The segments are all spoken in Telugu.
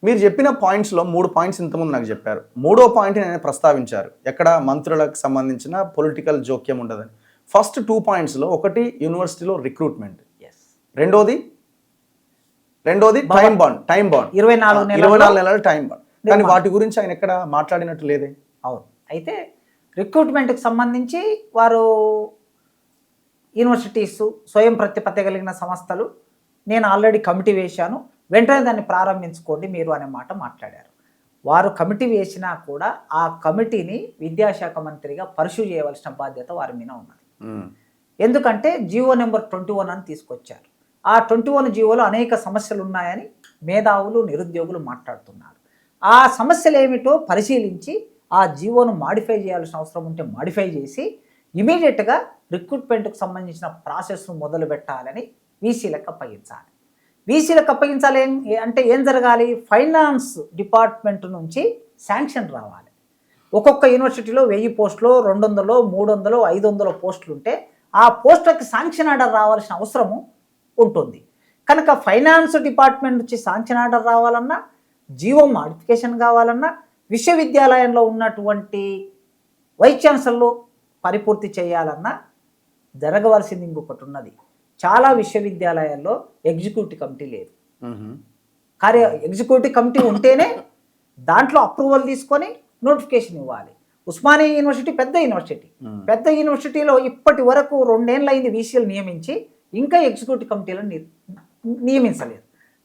మీరు చెప్పిన పాయింట్స్లో 3 పాయింట్స్ ఇంతకుముందు నాకు చెప్పారు. మూడో పాయింట్ నేను ప్రస్తావించారు. ఎక్కడ మంత్రులకు సంబంధించిన పొలిటికల్ జోక్యం ఉండదని. ఫస్ట్ 2 పాయింట్స్లో ఒకటి యూనివర్సిటీలో రిక్రూట్మెంట్, రెండోది టైం బాండ్ 24 నెలల టైం బాండ్. కానీ వాటి గురించి ఆయన ఎక్కడ మాట్లాడినట్టు లేదే. అవును, అయితే రిక్రూట్మెంట్కి సంబంధించి వారు యూనివర్సిటీస్, స్వయం ప్రతిపత్తి కలిగిన సంస్థలు, నేను ఆల్రెడీ కమిటీ వేశాను, వెంటనే దాన్ని ప్రారంభించుకోండి మీరు అనే మాట మాట్లాడారు. వారు కమిటీ వేసినా కూడా ఆ కమిటీని విద్యాశాఖ మంత్రిగా పర్సూ చేయవలసిన బాధ్యత వారి మీద ఉన్నది. ఎందుకంటే జీవో నెంబర్ 21 అని తీసుకొచ్చారు. ఆ 21 జీవోలో అనేక సమస్యలు ఉన్నాయని మేధావులు, నిరుద్యోగులు మాట్లాడుతున్నారు. ఆ సమస్యలు ఏమిటో పరిశీలించి ఆ జీవోను మాడిఫై చేయాల్సిన అవసరం ఉంటే మాడిఫై చేసి ఇమీడియట్గా రిక్రూట్మెంట్కి సంబంధించిన ప్రాసెస్ను మొదలు పెట్టాలని వీసీలకు అప్పగించాలి. వీసీలకు అప్పగించాలి అంటే ఏం జరగాలి? ఫైనాన్స్ డిపార్ట్మెంట్ నుంచి శాంక్షన్ రావాలి. ఒక్కొక్క యూనివర్సిటీలో 1000 పోస్టులు, 200, 300, 500 పోస్టులు ఉంటే ఆ పోస్టులకి శాంక్షన్ ఆర్డర్ రావాల్సిన అవసరము ఉంటుంది. కనుక ఫైనాన్స్ డిపార్ట్మెంట్ నుంచి శాంక్షన్ ఆర్డర్ రావాలన్నా, జీవో మాడిఫికేషన్ కావాలన్నా, విశ్వవిద్యాలయంలో ఉన్నటువంటి వైస్ ఛాన్సలర్లు పరిపూర్తి చేయాలన్నా జరగవలసింది ఇంకొకటి ఉన్నది. చాలా విశ్వవిద్యాలయాల్లో ఎగ్జిక్యూటివ్ కమిటీ లేదు. ఎగ్జిక్యూటివ్ కమిటీ ఉంటేనే దాంట్లో అప్రూవల్ తీసుకొని నోటిఫికేషన్ ఇవ్వాలి. ఉస్మానియా యూనివర్సిటీ పెద్ద యూనివర్సిటీలో ఇప్పటి వరకు 2 ఏళ్ళు అయింది వీసీలు నియమించి, ఇంకా ఎగ్జిక్యూటివ్ కమిటీలను నియమించలేదు.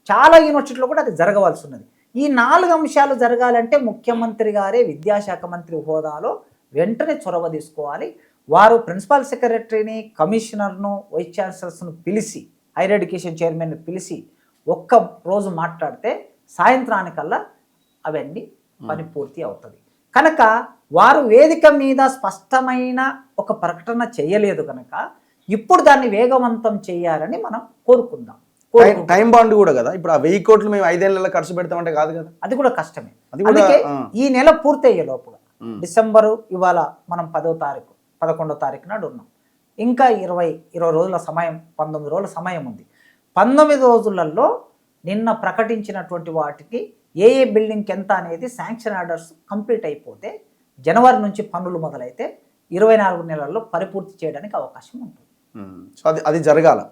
చాలా యూనివర్సిటీలో కూడా అది జరగవలసి ఉన్నది. ఈ 4 అంశాలు జరగాలంటే ముఖ్యమంత్రి గారే విద్యాశాఖ మంత్రి హోదాలో వెంటనే చొరవ తీసుకోవాలి. వారు ప్రిన్సిపల్ సెక్రటరీని, కమిషనర్ను, వైస్ ఛాన్సలర్స్ను పిలిచి, హైయర్ ఎడ్యుకేషన్ చైర్మన్ని పిలిచి ఒక్క రోజు మాట్లాడితే సాయంత్రానికల్లా అవన్నీ పని పూర్తి అవుతుంది. కనుక వారు వేదిక మీద స్పష్టమైన ఒక ప్రకటన చేయలేదు కనుక ఇప్పుడు దాన్ని వేగవంతం చేయాలని మనం కోరుకుందాం. టైం బాండ్ కూడా కదా, ఇప్పుడు ఆ 1000 కోట్లు మేము 5 ఏళ్ళలో ఖర్చు పెడతామంటే కాదు కదా, అది కూడా కష్టమే. అందుకే ఈ నెల పూర్తయ్యే లోపుగా, డిసెంబరు ఇవాళ మనం 10వ తారీఖు 11వ తారీఖు నాడు ఉన్నాం, ఇంకా 20 రోజుల సమయం, 19 రోజుల సమయం ఉంది. 19 రోజులలో నిన్న ప్రకటించినటువంటి వాటికి ఏ బిల్డింగ్కి ఎంత అనేది శాంక్షన్ ఆర్డర్స్ కంప్లీట్ అయిపోతే జనవరి నుంచి పనులు మొదలైతే 24 నెలల్లో పరిపూర్తి చేయడానికి అవకాశం ఉంటుంది. సో అది జరగాలి.